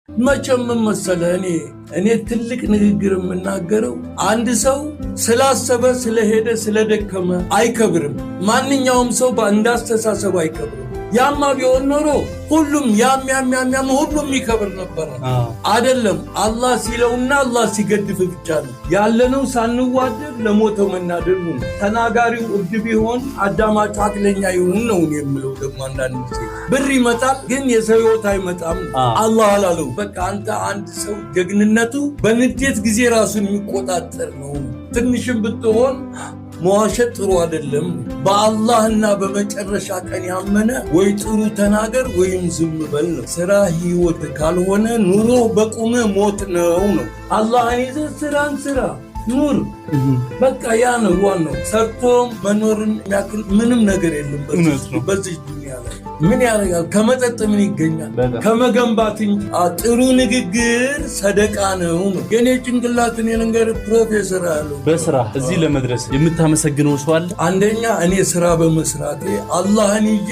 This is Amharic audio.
መቼም መሰለህ እኔ ትልቅ ንግግር የምናገረው አንድ ሰው ስላሰበ ስለሄደ ስለደከመ አይከብርም። ማንኛውም ሰው እንዳስተሳሰብ አይከብርም። ያማ ቢሆን ኖሮ ሁሉም ያም ሁሉም ይከብር ነበር። አይደለም አላህ ሲለውና አላህ ሲገድፍ ብቻ ነው ያለነው። ሳንዋደድ ለሞተው መናደድ ነው። ተናጋሪው እብድ ቢሆን አዳማጩ አቅለኛ ይሁን ነው የምለው። ደግሞ አንዳንድ ጊዜ ብር ይመጣል ግን የሰው ሕይወት አይመጣም። አላህ አላለው። በቃ አንተ አንድ ሰው ጀግንነቱ በንዴት ጊዜ ራሱን የሚቆጣጠር ነው። ትንሽም ብትሆን መዋሸት ጥሩ አይደለም። በአላህና በመጨረሻ ቀን ያመነ ወይ ጥሩ ተናገር ወይም ዝም በል ነው። ስራ ህይወት ካልሆነ ኑሮ በቁም ሞት ነው። አላህን ይዘህ ስራን ስራ ኑር። በቃ ያ ነው ዋናው። ሰርቶ መኖርን የሚያክል ምንም ነገር የለም በዚህ ዱንያ ላይ። ምን ያደርጋል? ከመጠጥ ምን ይገኛል? ከመገንባት እንጂ። ጥሩ ንግግር ሰደቃ ነው። የኔ ጭንቅላትን የነገር ፕሮፌሰር አለው። በስራ እዚህ ለመድረስ የምታመሰግነው ሰው አለ? አንደኛ እኔ ስራ በመስራቴ አላህን ይዤ